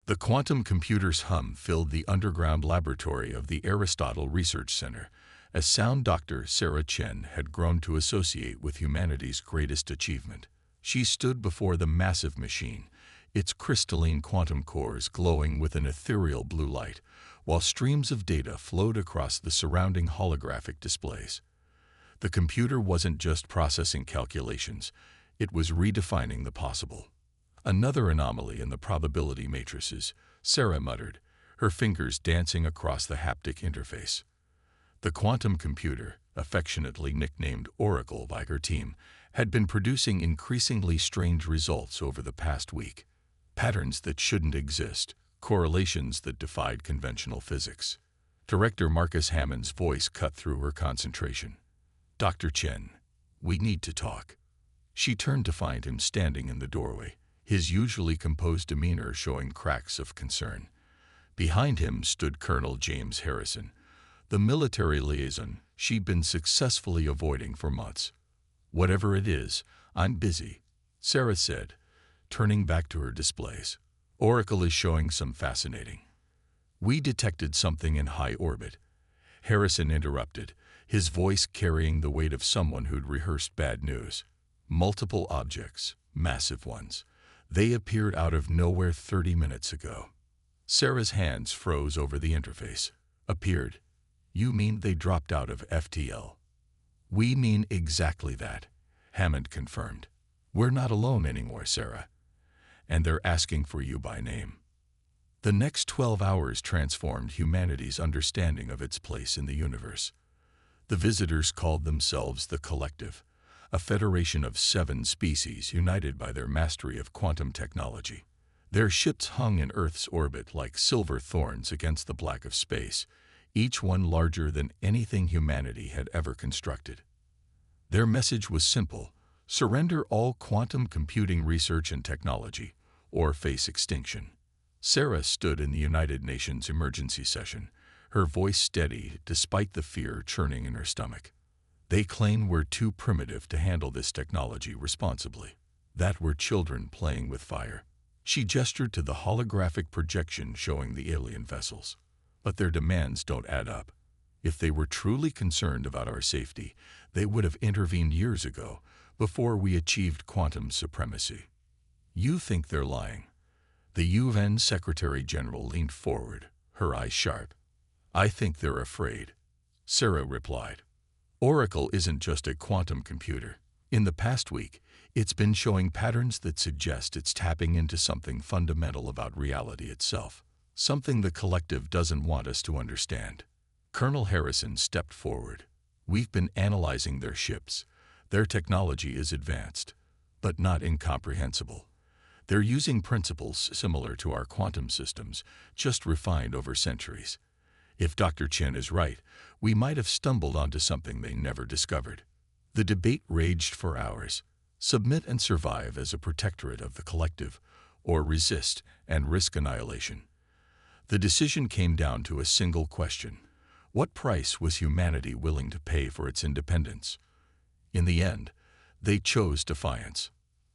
The quantum computer's hum filled the underground laboratory of the Aristotle Research Center, as sound Dr. Sarah Chen had grown to associate with humanity's greatest achievement. She stood before the massive machine, its crystalline quantum cores glowing with an ethereal blue light, while streams of data flowed across the surrounding holographic displays. The computer wasn't just processing calculations, it was redefining the possible. "Another anomaly in the probability matrices," Sarah muttered, her fingers dancing across the haptic interface. The quantum computer, affectionately nicknamed Oracle by her team, had been producing increasingly strange results over the past week. Patterns that shouldn't exist, correlations that defied conventional physics. Director Marcus Hammond's voice cut through her concentration. "Dr. Chen, we need to talk." She turned to find him standing in the doorway, his usually composed demeanor showing cracks of concern. Behind him stood Colonel James Harrison, the military liaison she'd been successfully avoiding for months. "Whatever it is, I'm busy," Sarah said, turning back to her displays. "Oracle is showing some fascinating." "We detected something in high orbit," Harrison interrupted, his voice carrying the weight of someone who'd rehearsed bad news. "Multiple objects, massive ones. They appeared out of nowhere 30 minutes ago." Sarah's hands froze over the interface. "Appeared? You mean they dropped out of FTL?" "We mean exactly that," Hammond confirmed. "We're not alone anymore, Sarah. And they're asking for you by name." The next 12 hours transformed humanity's understanding of its place in the universe. The visitors called themselves the Collective, a federation of 7 species united by their mastery of quantum technology. Their ships hung in Earth's orbit like silver thorns against the black of space, each one larger than anything humanity had ever constructed. Their message was simple: surrender all quantum computing research and technology, or face extinction. Sarah stood in the United Nations emergency session, her voice steady despite the fear churning in her stomach. "They claim we're too primitive to handle this technology responsibly, that we're children playing with fire." She gestured to the holographic projection showing the alien vessels. "But their demands don't add up. If they were truly concerned about our safety, they would have intervened years ago, before we achieved quantum supremacy." "You think they're lying?" The UN Secretary General leaned forward, her eyes sharp. "I think they're afraid," Sarah replied. "Oracle isn't just a quantum computer. In the past week, it's been showing patterns that suggest it's tapping into something fundamental about reality itself, something the Collective doesn't want us to understand." Colonel Harrison stepped forward. "We've been analyzing their ships. Their technology is advanced, but not incomprehensible. They're using principles similar to our quantum systems, just refined over centuries. If Dr. Chen is right, we might have stumbled onto something they never discovered." The debate raged for hours. Submit and survive as a protectorate of the Collective, or resist and risk annihilation. The decision came down to a single question: what price was humanity willing to pay for its independence? In the end, they chose defiance.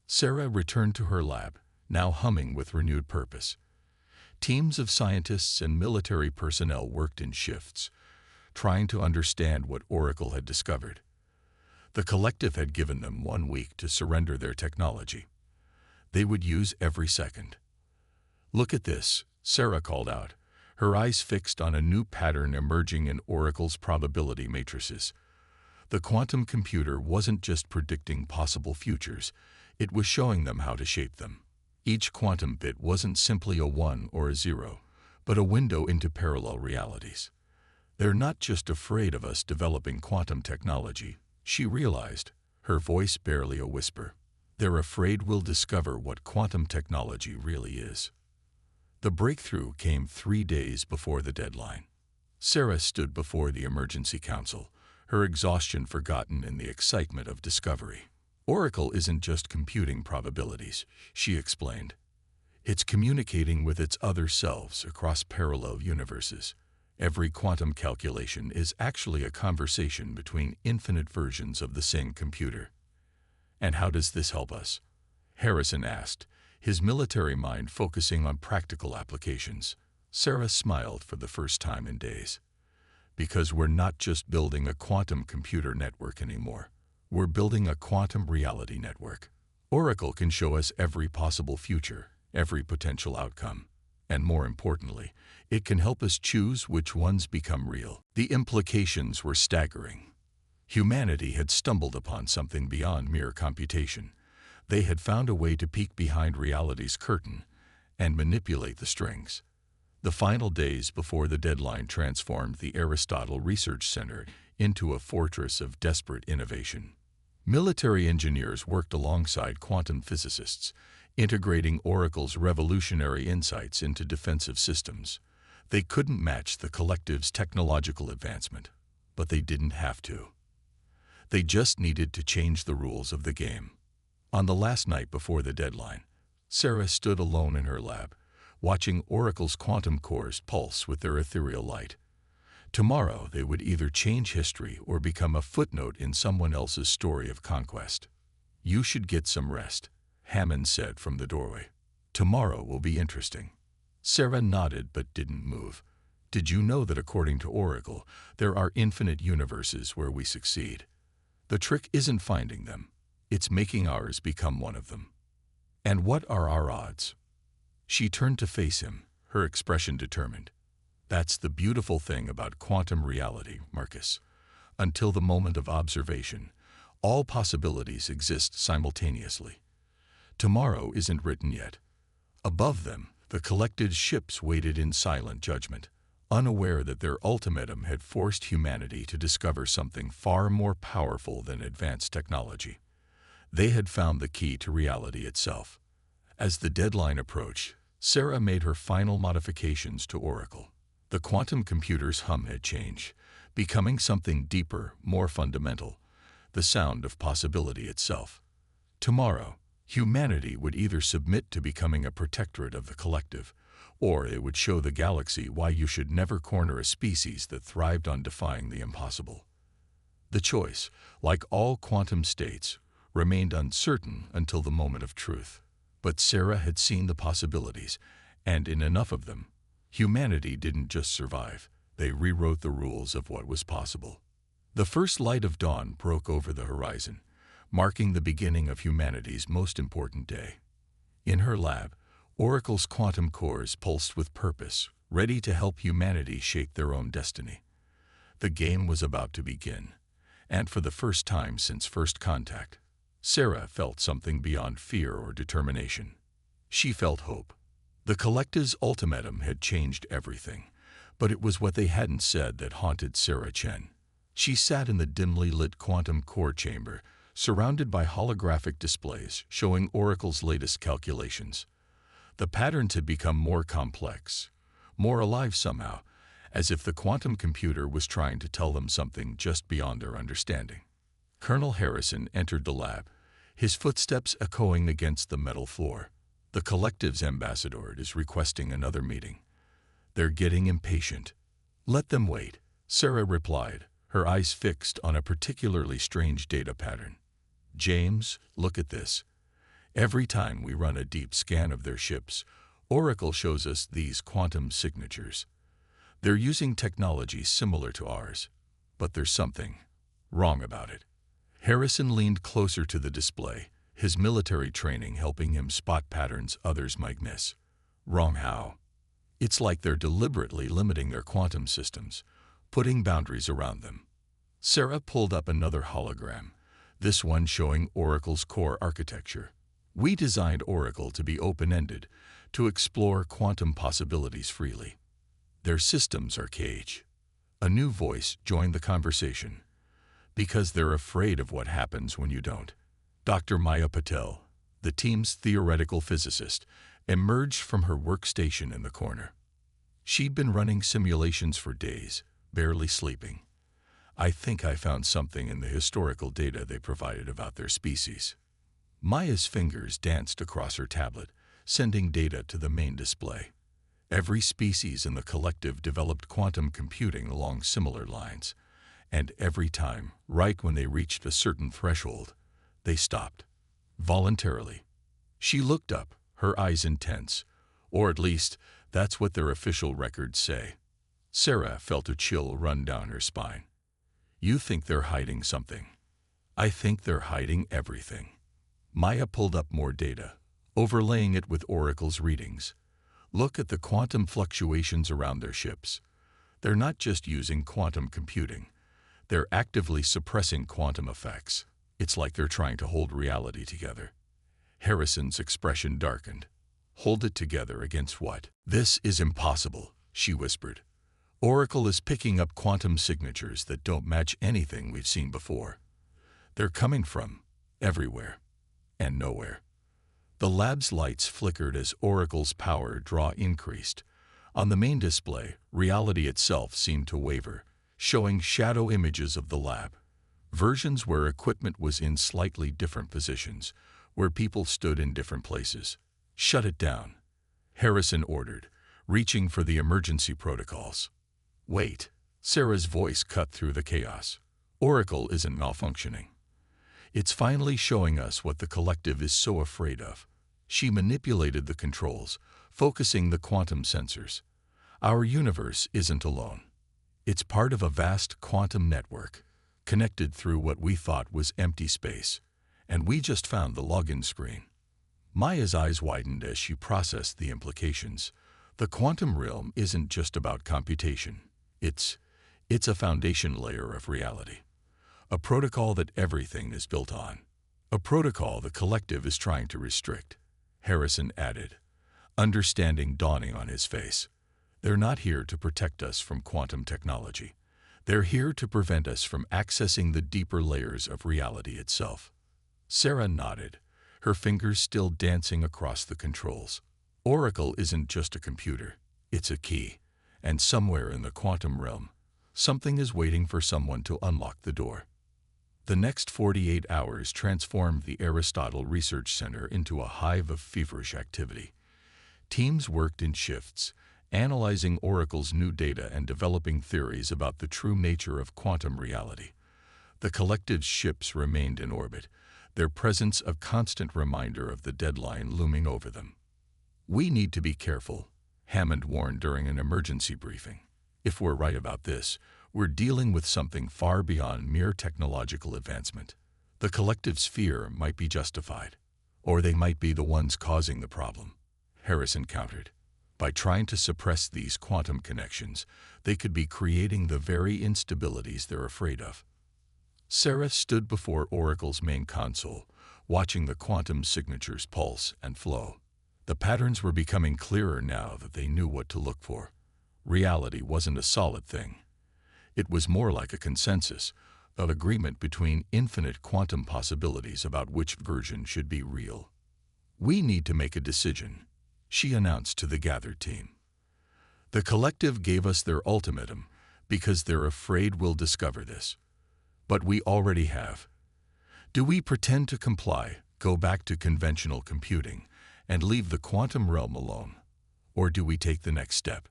Sarah returned to her lab, now humming with renewed purpose. Teams of scientists and military personnel worked in shifts, trying to understand what Oracle had discovered. The Collective had given them 1 week to surrender their technology. They would use every second. "Look at this," Sarah called out, her eyes fixed on a new pattern emerging in Oracle's probability matrices. The quantum computer wasn't just predicting possible futures, it was showing them how to shape them. Each quantum bit wasn't simply a 1 or a 0, but a window into parallel realities. "They're not just afraid of us developing quantum technology," she realized, her voice barely a whisper. "They're afraid we'll discover what quantum technology really is." The breakthrough came 3 days before the deadline. Sarah stood before the emergency council, her exhaustion forgotten in the excitement of discovery. "Oracle isn't just computing probabilities," she explained. "It's communicating with its other selves across parallel universes. Every quantum calculation is actually a conversation between infinite versions of the same computer." "And how does this help us?" Harrison asked, his military mind focusing on practical applications. Sarah smiled for the first time in days. Because we're not just building a quantum computer network anymore. We're building a quantum reality network. Oracle can show us every possible future, every potential outcome. And more importantly, it can help us choose which ones become real. The implications were staggering. Humanity had stumbled upon something beyond mere computation. They had found a way to peek behind reality's curtain and manipulate the strings. The final days before the deadline transformed the Aristotle Research Center into a fortress of desperate innovation. Military engineers worked alongside quantum physicists, integrating Oracle's revolutionary insights into defensive systems. They couldn't match the collective's technological advancement, but they didn't have to. They just needed to change the rules of the game. On the last night before the deadline, Sarah stood alone in her lab, watching Oracle's quantum cores pulse with their ethereal light. Tomorrow they would either change history or become a footnote in someone else's story of conquest. "You should get some rest," Hammond said from the doorway. "Tomorrow will be interesting." Sarah nodded but didn't move. "Did you know that according to Oracle, there are infinite universes where we succeed? The trick isn't finding them. It's making ours become one of them." "And what are our odds?" She turned to face him, her expression determined. "That's the beautiful thing about quantum reality, Marcus. Until the moment of observation, all possibilities exist simultaneously. Tomorrow isn't written yet." Above them, the collected ships waited in silent judgment, unaware that their ultimatum had forced humanity to discover something far more powerful than advanced technology. They had found the key to reality itself. As the deadline approached, Sarah made her final modifications to Oracle. The quantum computer's hum had changed, becoming something deeper, more fundamental, the sound of possibility itself. Tomorrow, humanity would either submit to becoming a protectorate of the collective, or it would show the galaxy why you should never corner a species that thrived on defying the impossible. The choice, like all quantum states, remained uncertain until the moment of truth. But Sarah had seen the possibilities, and in enough of them, humanity didn't just survive, they rewrote the rules of what was possible. The first light of dawn broke over the horizon, marking the beginning of humanity's most important day. In her lab, Oracle's quantum cores pulsed with purpose, ready to help humanity shape their own destiny. The game was about to begin, and for the first time since first contact, Sarah felt something beyond fear or determination. She felt hope. The collective's ultimatum had changed everything, but it was what they hadn't said that haunted Sarah Chen. She sat in the dimly lit quantum core chamber, surrounded by holographic displays showing Oracle's latest calculations. The patterns had become more complex, more alive somehow, as if the quantum computer was trying to tell them something just beyond their understanding. Colonel Harrison entered the lab, his footsteps echoing against the metal floor. "The collective's ambassador is requesting another meeting. They're getting impatient." "Let them wait," Sarah replied, her eyes fixed on a particularly strange data pattern. "James, look at this. Every time we run a deep scan of their ships, Oracle shows us these quantum signatures. They're using technology similar to ours, but there's something wrong about it." Harrison leaned closer to the display, his military training helping him spot patterns others might miss. "Wrong how?" "It's like they're deliberately limiting their quantum systems, putting boundaries around them." Sarah pulled up another hologram, this one showing Oracle's core architecture. "We designed Oracle to be open-ended, to explore quantum possibilities freely. Their systems are caged." A new voice joined the conversation. "Because they're afraid of what happens when you don't." Dr. Maya Patel, the team's theoretical physicist, emerged from her workstation in the corner. She'd been running simulations for days, barely sleeping. "I think I found something in the historical data they provided about their species." Maya's fingers danced across her tablet, sending data to the main display. Every species in the collective developed quantum computing along similar lines, and every time, right when they reached a certain threshold, they stopped. Voluntarily. She looked up, her eyes intense. Or at least, that's what their official records say. Sarah felt a chill run down her spine. You think they're hiding something? I think they're hiding everything. Maya pulled up more data, overlaying it with Oracle's readings. Look at the quantum fluctuations around their ships. They're not just using quantum computing. They're actively suppressing quantum effects. It's like they're trying to hold reality together. Harrison's expression darkened. Hold it together against what? This is impossible, she whispered. Oracle is picking up quantum signatures that don't match anything we've seen before. They're coming from everywhere and nowhere. The lab's lights flickered as Oracle's power draw increased. On the main display, reality itself seemed to waver, showing shadow images of the lab. Versions where equipment was in slightly different positions, where people stood in different places. Shut it down, Harrison ordered, reaching for the emergency protocols. Wait, Sarah's voice cut through the chaos. Oracle isn't malfunctioning. It's finally showing us what the collective is so afraid of. She manipulated the controls, focusing the quantum sensors. Our universe isn't alone. It's part of a vast quantum network, connected through what we thought was empty space. And we just found the login screen. Maya's eyes widened as she processed the implications. The quantum realm isn't just about computation. It's a foundation layer of reality. A protocol that everything is built on. A protocol the collective is trying to restrict, Harrison added, understanding dawning on his face. They're not here to protect us from quantum technology. They're here to prevent us from accessing the deeper layers of reality itself. Sarah nodded, her fingers still dancing across the controls. Oracle isn't just a computer, it's a key. And somewhere in the quantum realm, something is waiting for someone to unlock the door. The next 48 hours transformed the Aristotle Research Center into a hive of feverish activity. Teams worked in shifts, analyzing Oracle's new data and developing theories about the true nature of quantum reality. The collective's ships remained in orbit, their presence a constant reminder of the deadline looming over them. We need to be careful, Hammond warned during an emergency briefing. If we're right about this, we're dealing with something far beyond mere technological advancement. The collective's fear might be justified, or they might be the ones causing the problem, Harrison countered. By trying to suppress these quantum connections, they could be creating the very instabilities they're afraid of. Sarah stood before Oracle's main console, watching the quantum signatures pulse and flow. The patterns were becoming clearer now that they knew what to look for. Reality wasn't a solid thing. It was more like a consensus, an agreement between infinite quantum possibilities about which version should be real. We need to make a decision, she announced to the gathered team. The collective gave us their ultimatum because they're afraid we'll discover this. But we already have. Do we pretend to comply, go back to conventional computing, and leave the quantum realm alone? Or do we take the next step?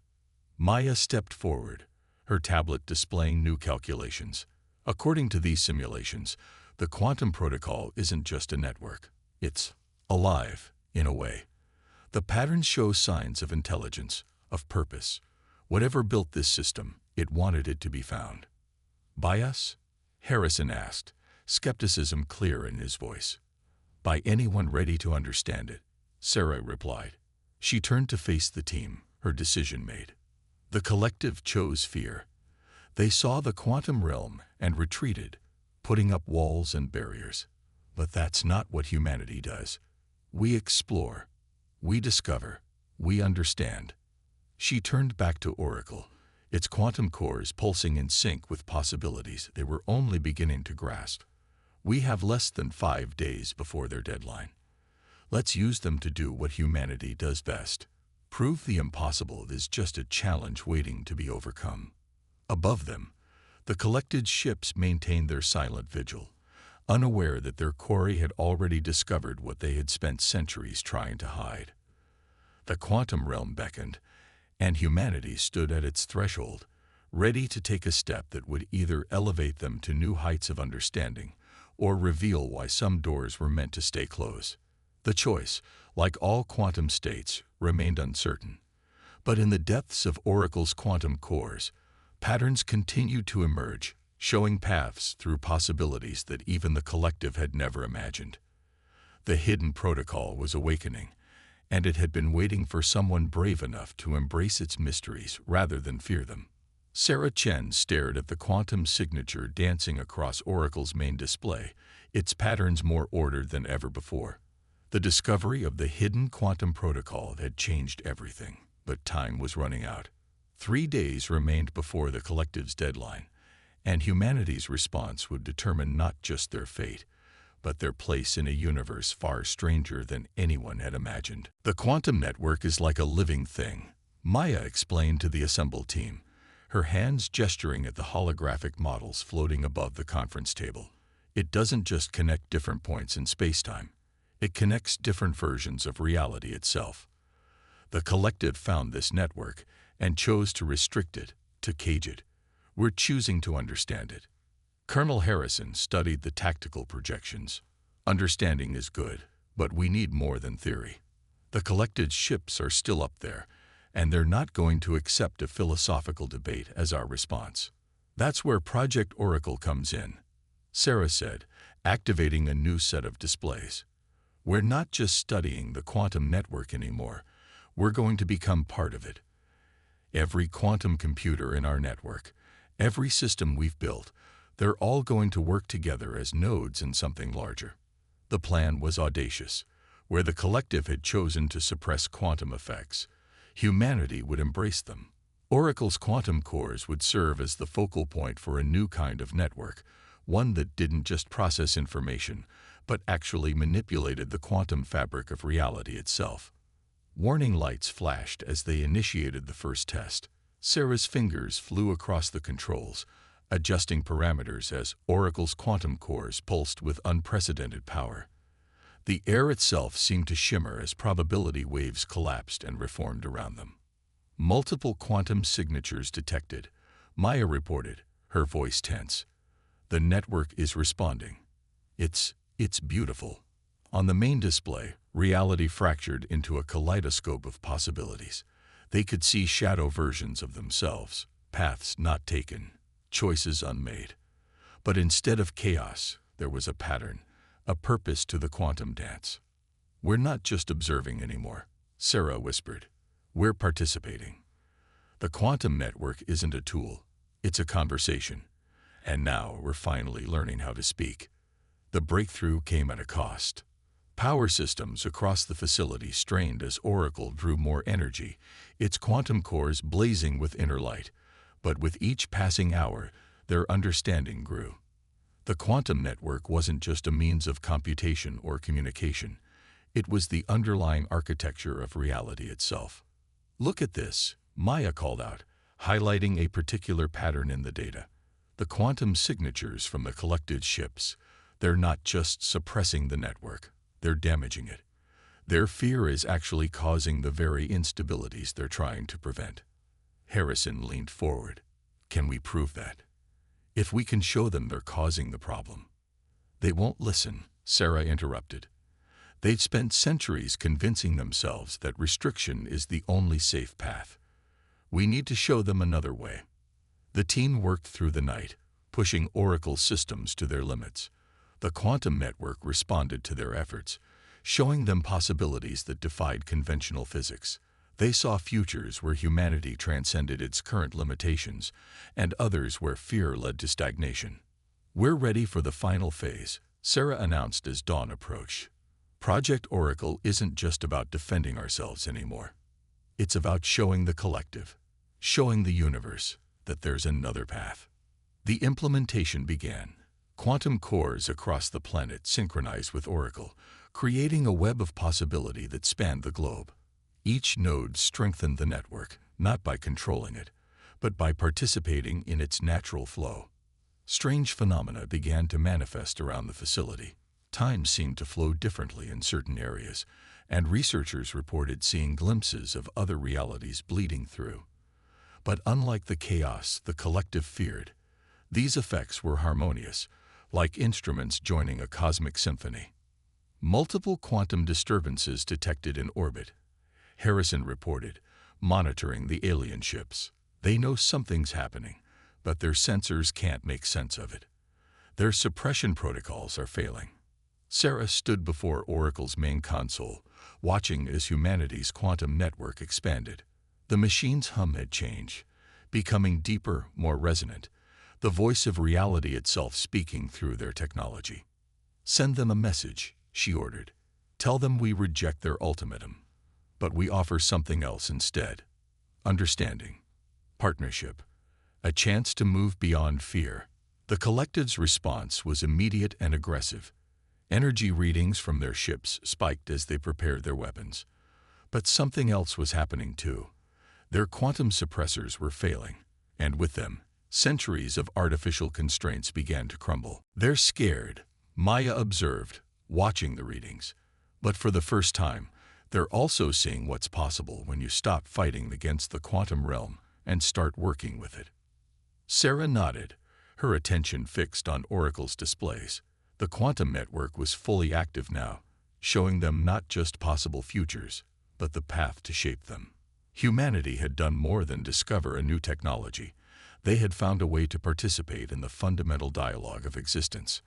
Maya stepped forward, her tablet displaying new calculations. According to these simulations, the quantum protocol isn't just a network. It's alive, in a way. The patterns show signs of intelligence, of purpose. Whatever built this system, it wanted it to be found. By us? Harrison asked, skepticism clear in his voice. By anyone ready to understand it, Sarah replied. She turned to face the team, her decision made. The collective chose fear. They saw the quantum realm and retreated, putting up walls and barriers. But that's not what humanity does. We explore, we discover, we understand. She turned back to Oracle, its quantum cores pulsing in sync with possibilities they were only beginning to grasp. We have less than 5 days before their deadline. Let's use them to do what humanity does best. Prove the impossible is just a challenge waiting to be overcome. Above them, the collected ships maintained their silent vigil, unaware that their quarry had already discovered what they had spent centuries trying to hide. The quantum realm beckoned, and humanity stood at its threshold, ready to take a step that would either elevate them to new heights of understanding or reveal why some doors were meant to stay closed. The choice, like all quantum states, remained uncertain. But in the depths of Oracle's quantum cores, patterns continued to emerge, showing paths through possibilities that even the collective had never imagined. The hidden protocol was awakening, and it had been waiting for someone brave enough to embrace its mysteries rather than fear them. Sarah Chen stared at the quantum signature dancing across Oracle's main display, its patterns more ordered than ever before. The discovery of the hidden quantum protocol had changed everything, but time was running out. 3 days remained before the collective's deadline, and humanity's response would determine not just their fate, but their place in a universe far stranger than anyone had imagined. The quantum network is like a living thing, Maya explained to the assembled team, her hands gesturing at the holographic models floating above the conference table. It doesn't just connect different points in space-time. It connects different versions of reality itself. The collective found this network and chose to restrict it, to cage it. We're choosing to understand it. Colonel Harrison studied the tactical projections. Understanding is good, but we need more than theory. The collected ships are still up there, and they're not going to accept a philosophical debate as our response. That's where Project Oracle comes in, Sarah said, activating a new set of displays. We're not just studying the quantum network anymore. We're going to become part of it. Every quantum computer in our network, every system we've built, they're all going to work together as nodes in something larger. The plan was audacious. Where the collective had chosen to suppress quantum effects, humanity would embrace them. Oracle's quantum cores would serve as the focal point for a new kind of network, one that didn't just process information, but actually manipulated the quantum fabric of reality itself. Warning lights flashed as they initiated the first test. Sarah's fingers flew across the controls, adjusting parameters as Oracle's quantum cores pulsed with unprecedented power. The air itself seemed to shimmer as probability waves collapsed and reformed around them. Multiple quantum signatures detected, Maya reported, her voice tense. The network is responding. It's beautiful. On the main display, reality fractured into a kaleidoscope of possibilities. They could see shadow versions of themselves, paths not taken, choices unmade. But instead of chaos, there was a pattern, a purpose to the quantum dance. We're not just observing anymore, Sarah whispered. We're participating. The quantum network isn't a tool, it's a conversation. And now we're finally learning how to speak. The breakthrough came at a cost. Power systems across the facility strained as Oracle drew more energy, its quantum cores blazing with inner light. But with each passing hour, their understanding grew. The quantum network wasn't just a means of computation or communication. It was the underlying architecture of reality itself. Look at this, Maya called out, highlighting a particular pattern in the data. The quantum signatures from the collected ships, they're not just suppressing the network, they're damaging it. Their fear is actually causing the very instabilities they're trying to prevent. Harrison leaned forward. Can we prove that? If we can show them they're causing the problem. They won't listen, Sarah interrupted. They've spent centuries convincing themselves that restriction is the only safe path. We need to show them another way. The team worked through the night, pushing Oracle systems to their limits. The quantum network responded to their efforts, showing them possibilities that defied conventional physics. They saw futures where humanity transcended its current limitations, and others where fear led to stagnation. We're ready for the final phase, Sarah announced as dawn approached. Project Oracle isn't just about defending ourselves anymore. It's about showing the collective, showing the universe, that there's another path. The implementation began. Quantum cores across the planet synchronized with Oracle, creating a web of possibility that spanned the globe. Each node strengthened the network, not by controlling it, but by participating in its natural flow. Strange phenomena began to manifest around the facility. Time seemed to flow differently in certain areas, and researchers reported seeing glimpses of other realities bleeding through. But unlike the chaos the collective feared, these effects were harmonious, like instruments joining a cosmic symphony. Multiple quantum disturbances detected in orbit, Harrison reported, monitoring the alien ships. They know something's happening, but their sensors can't make sense of it. Their suppression protocols are failing. Sarah stood before Oracle's main console, watching as humanity's quantum network expanded. The machine's hum had changed, becoming deeper, more resonant, the voice of reality itself speaking through their technology. "Send them a message," she ordered. "Tell them we reject their ultimatum, but we offer something else instead. Understanding, partnership, a chance to move beyond fear." The collective's response was immediate and aggressive. Energy readings from their ships spiked as they prepared their weapons. But something else was happening too. Their quantum suppressors were failing, and with them, centuries of artificial constraints began to crumble. "They're scared," Maya observed, watching the readings. "But for the first time, they're also seeing what's possible when you stop fighting against the quantum realm and start working with it." Sarah nodded, her attention fixed on Oracle's displays. The quantum network was fully active now, showing them not just possible futures, but the path to shape them. Humanity had done more than discover a new technology. They had found a way to participate in the fundamental dialogue of existence.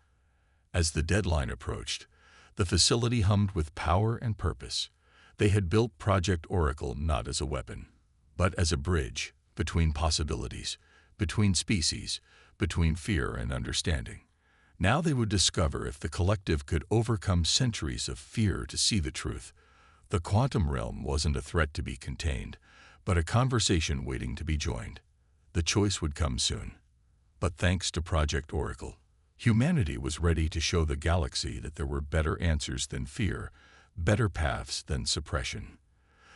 As the deadline approached, the facility hummed with power and purpose. They had built Project Oracle not as a weapon, but as a bridge between possibilities, between species, between fear and understanding. Now they would discover if the collective could overcome centuries of fear to see the truth. The quantum realm wasn't a threat to be contained, but a conversation waiting to be joined. The choice would come soon. But thanks to Project Oracle, humanity was ready to show the galaxy that there were better answers than fear, better paths than suppression.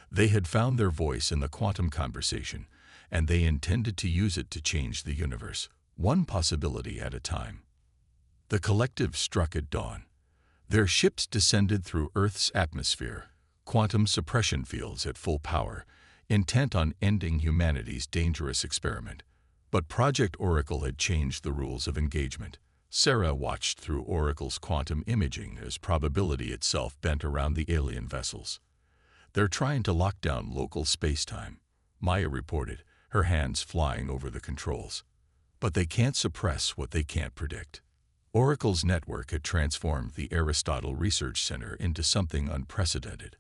They had found their voice in the quantum conversation, and they intended to use it to change the universe, one possibility at a time. The collective struck at dawn. Their ships descended through Earth's atmosphere, quantum suppression fields at full power, intent on ending humanity's dangerous experiment. But Project Oracle had changed the rules of engagement. Sarah watched through Oracle's quantum imaging as probability itself bent around the alien vessels. "They're trying to lock down local space-time," Maya reported, her hands flying over the controls. "But they can't suppress what they can't predict." Oracle's network had transformed the Aristotle Research Center into something unprecedented.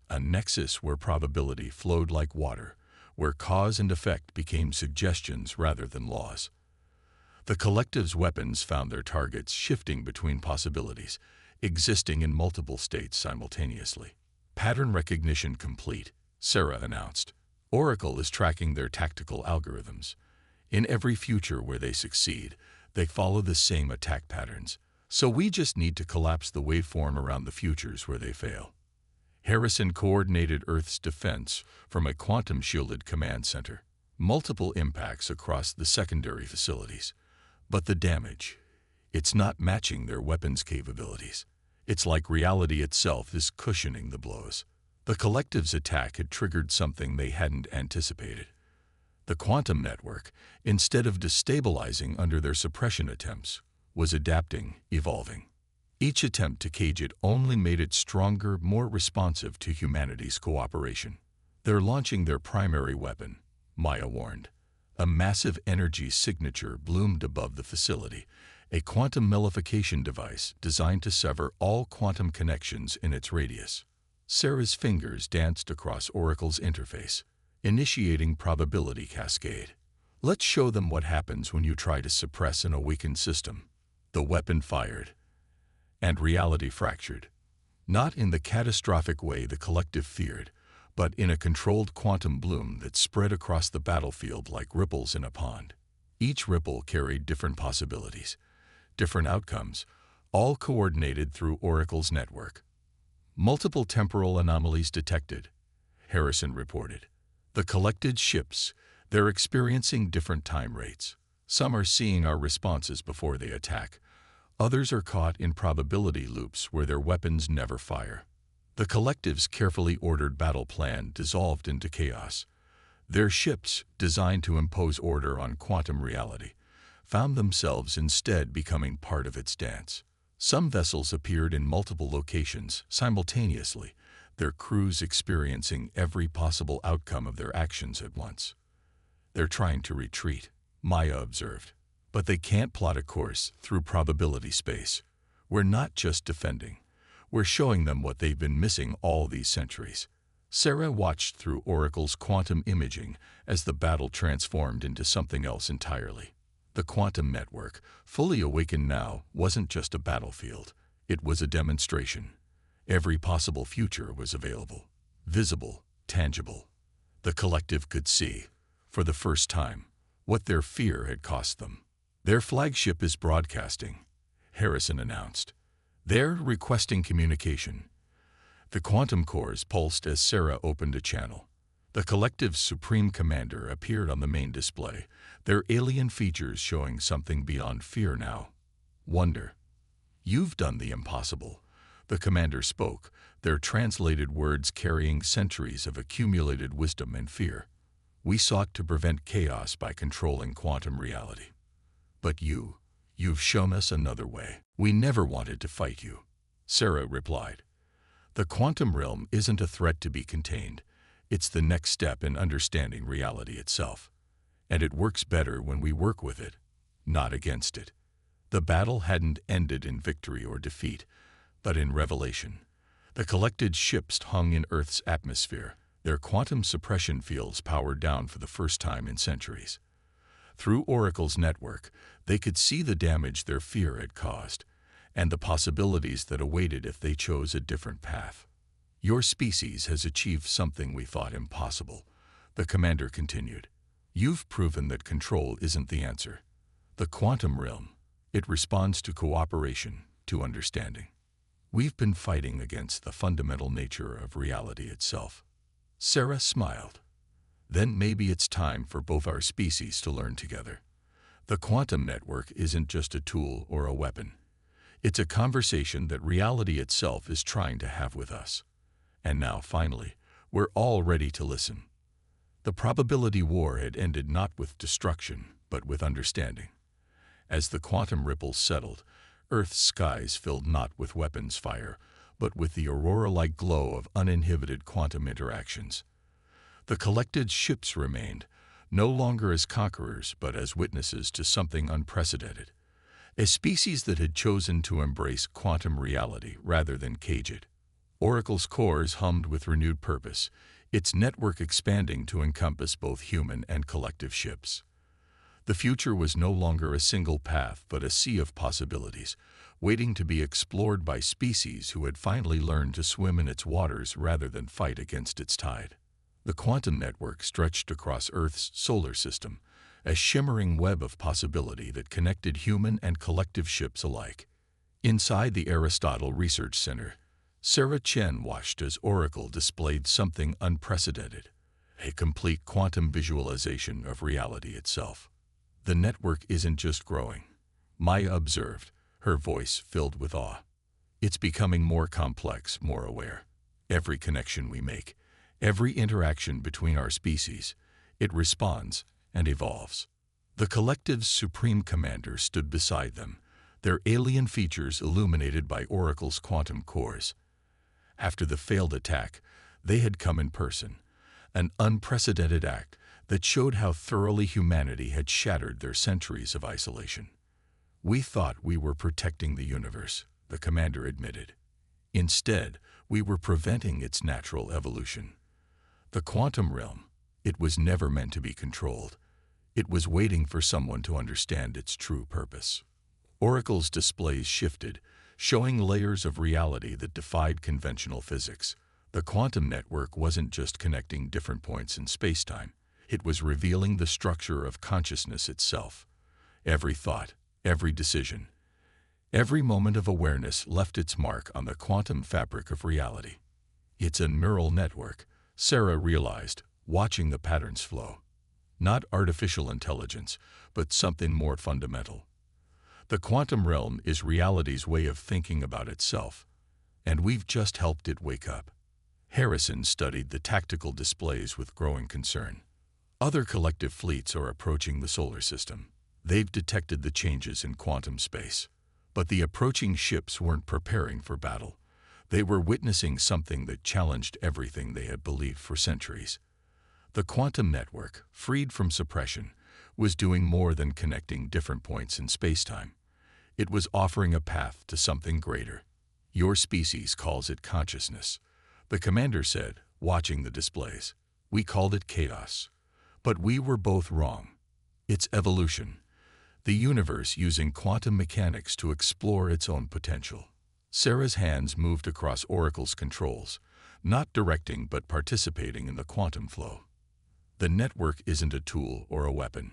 A nexus where probability flowed like water, where cause and effect became suggestions rather than laws. The collective's weapons found their targets shifting between possibilities, existing in multiple states simultaneously. "Pattern recognition complete," Sarah announced. "Oracle is tracking their tactical algorithms. In every future where they succeed, they follow the same attack patterns. So we just need to collapse the waveform around the futures where they fail." Harrison coordinated Earth's defense from a quantum-shielded command center. Multiple impacts across the secondary facilities. But the damage, it's not matching their weapons' capabilities. It's like reality itself is cushioning the blows. The collective's attack had triggered something they hadn't anticipated. The quantum network, instead of destabilizing under their suppression attempts, was adapting, evolving. Each attempt to cage it only made it stronger, more responsive to humanity's cooperation. "They're launching their primary weapon," Maya warned. A massive energy signature bloomed above the facility, a quantum nullification device designed to sever all quantum connections in its radius. Sarah's fingers danced across Oracle's interface, initiating probability cascade. "Let's show them what happens when you try to suppress an awakened system." The weapon fired, and reality fractured. Not in the catastrophic way the collective feared, but in a controlled quantum bloom that spread across the battlefield like ripples in a pond. Each ripple carried different possibilities, different outcomes, all coordinated through Oracle's network. "Multiple temporal anomalies detected," Harrison reported. "The collected ships, they're experiencing different time rates. Some are seeing our responses before they attack. Others are caught in probability loops where their weapons never fire." The collective's carefully ordered battle plan dissolved into chaos. Their ships, designed to impose order on quantum reality, found themselves instead becoming part of its dance. Some vessels appeared in multiple locations simultaneously, their crews experiencing every possible outcome of their actions at once. "They're trying to retreat," Maya observed. "But they can't plot a course through probability space. We're not just defending. We're showing them what they've been missing all these centuries." Sarah watched through Oracle's quantum imaging as the battle transformed into something else entirely. The quantum network, fully awakened now, wasn't just a battlefield. It was a demonstration. Every possible future was available, visible, tangible. The collective could see, for the first time, what their fear had cost them. "Their flagship is broadcasting," Harrison announced. "They're requesting communication." The quantum cores pulsed as Sarah opened a channel. The collective's supreme commander appeared on the main display, their alien features showing something beyond fear now. Wonder. "You've done the impossible," the commander spoke, their translated words carrying centuries of accumulated wisdom and fear. "We sought to prevent chaos by controlling quantum reality. But you've shown us another way. We never wanted to fight you," Sarah replied. "The quantum realm isn't a threat to be contained. It's the next step in understanding reality itself. And it works better when we work with it, not against it." The battle hadn't ended in victory or defeat, but in revelation. The collected ships hung in Earth's atmosphere, their quantum suppression fields powered down for the first time in centuries. Through Oracle's network, they could see the damage their fear had caused, and the possibilities that awaited if they chose a different path. "Your species has achieved something we thought impossible," the commander continued. "You've proven that control isn't the answer. The quantum realm, it responds to cooperation, to understanding. We've been fighting against the fundamental nature of reality itself." Sarah smiled. "Then maybe it's time for both our species to learn together. The quantum network isn't just a tool or a weapon. It's a conversation that reality itself is trying to have with us. And now, finally, we're all ready to listen." The probability war had ended not with destruction, but with understanding. As the quantum ripples settled, Earth's skies filled not with weapons fire, but with the aurora-like glow of uninhibited quantum interactions. The collected ships remained, no longer as conquerors, but as witnesses to something unprecedented. A species that had chosen to embrace quantum reality rather than cage it. Oracle's cores hummed with renewed purpose, its network expanding to encompass both human and collective ships. The future was no longer a single path, but a sea of possibilities, waiting to be explored by species who had finally learned to swim in its waters rather than fight against its tide. The quantum network stretched across Earth's solar system, a shimmering web of possibility that connected human and collective ships alike. Inside the Aristotle Research Center, Sarah Chen watched as Oracle displayed something unprecedented, a complete quantum visualization of reality itself. "The network isn't just growing," Maya observed, her voice filled with awe. "It's becoming more complex, more aware. Every connection we make, every interaction between our species, it responds and evolves." The collective's supreme commander stood beside them, their alien features illuminated by Oracle's quantum cores. After the failed attack, they had come in person, an unprecedented act that showed how thoroughly humanity had shattered their centuries of isolation. "We thought we were protecting the universe," the commander admitted. "Instead, we were preventing its natural evolution. The quantum realm, it was never meant to be controlled. It was waiting for someone to understand its true purpose." Oracle's displays shifted, showing layers of reality that defied conventional physics. The quantum network wasn't just connecting different points in spacetime. It was revealing the structure of consciousness itself. Every thought, every decision, every moment of awareness left its mark on the quantum fabric of reality. "It's a neural network," Sarah realized, watching the patterns flow. Not artificial intelligence, but something more fundamental. The quantum realm is reality's way of thinking about itself, and we've just helped it wake up. Harrison studied the tactical displays with growing concern. Other collective fleets are approaching the solar system. They've detected the changes in quantum space. But the approaching ships weren't preparing for battle. They were witnessing something that challenged everything they had believed for centuries. The quantum network, freed from suppression, was doing more than connecting different points in spacetime. It was offering a path to something greater. Your species calls it consciousness, the commander said, watching the displays. We called it chaos. But we were both wrong. It's evolution. The universe using quantum mechanics to explore its own potential. Sarah's hands moved across Oracle's controls, not directing but participating in the quantum flow. The network isn't a tool or a weapon.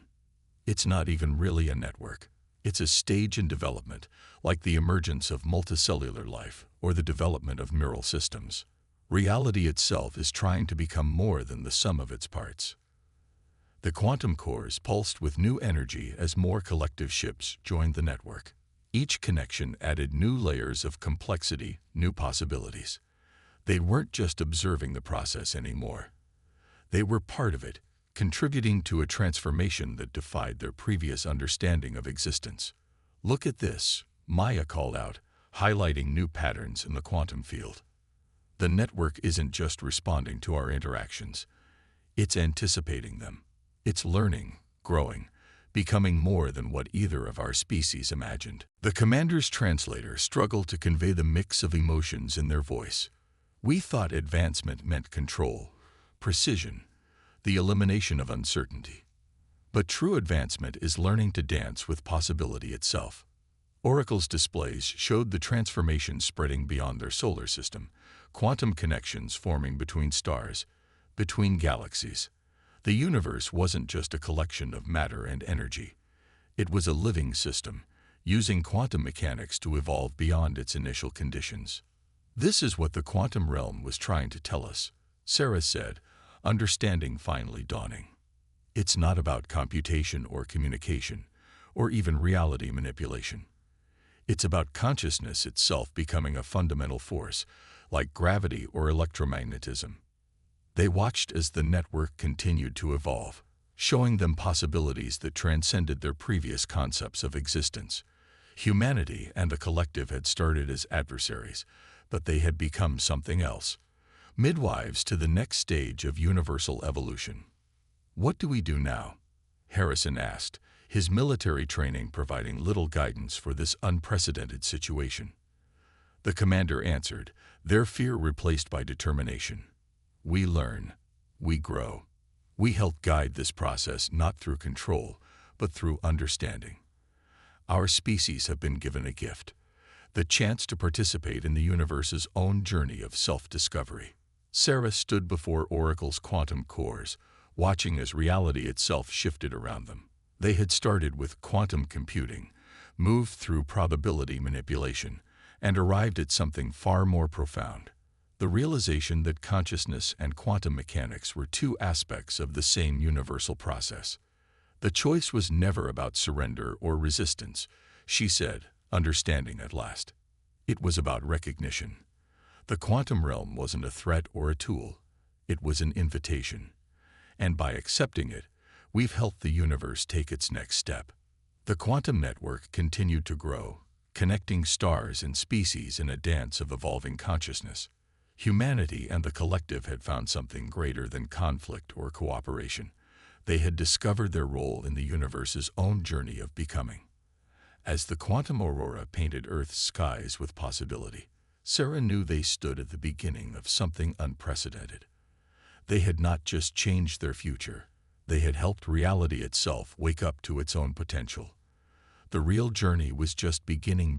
It's not even really a network. It's a stage in development, like the emergence of multicellular life or the development of neural systems. Reality itself is trying to become more than the sum of its parts. The quantum cores pulsed with new energy as more collective ships joined the network. Each connection added new layers of complexity, new possibilities. They weren't just observing the process anymore. They were part of it, contributing to a transformation that defied their previous understanding of existence. Look at this, Maya called out, highlighting new patterns in the quantum field. The network isn't just responding to our interactions. It's anticipating them. It's learning, growing, becoming more than what either of our species imagined. The commander's translator struggled to convey the mix of emotions in their voice. We thought advancement meant control, precision, the elimination of uncertainty. But true advancement is learning to dance with possibility itself. Oracle's displays showed the transformation spreading beyond their solar system, quantum connections forming between stars, between galaxies. The universe wasn't just a collection of matter and energy. It was a living system, using quantum mechanics to evolve beyond its initial conditions. This is what the quantum realm was trying to tell us, Sarah said, understanding finally dawning. It's not about computation or communication, or even reality manipulation. It's about consciousness itself becoming a fundamental force, like gravity or electromagnetism. They watched as the network continued to evolve, showing them possibilities that transcended their previous concepts of existence. Humanity and the collective had started as adversaries, but they had become something else, midwives to the next stage of universal evolution. What do we do now? Harrison asked, his military training providing little guidance for this unprecedented situation. The commander answered, their fear replaced by determination. We learn. We grow. We help guide this process not through control, but through understanding. Our species have been given a gift, the chance to participate in the universe's own journey of self-discovery. Sarah stood before Oracle's quantum cores, watching as reality itself shifted around them. They had started with quantum computing, moved through probability manipulation, and arrived at something far more profound. The realization that consciousness and quantum mechanics were two aspects of the same universal process. The choice was never about surrender or resistance, she said, understanding at last. It was about recognition. The quantum realm wasn't a threat or a tool. It was an invitation. And by accepting it, we've helped the universe take its next step. The quantum network continued to grow, connecting stars and species in a dance of evolving consciousness. Humanity and the collective had found something greater than conflict or cooperation. They had discovered their role in the universe's own journey of becoming. As the quantum aurora painted Earth's skies with possibility, Sarah knew they stood at the beginning of something unprecedented. They had not just changed their future, they had helped reality itself wake up to its own potential. The real journey was just beginning.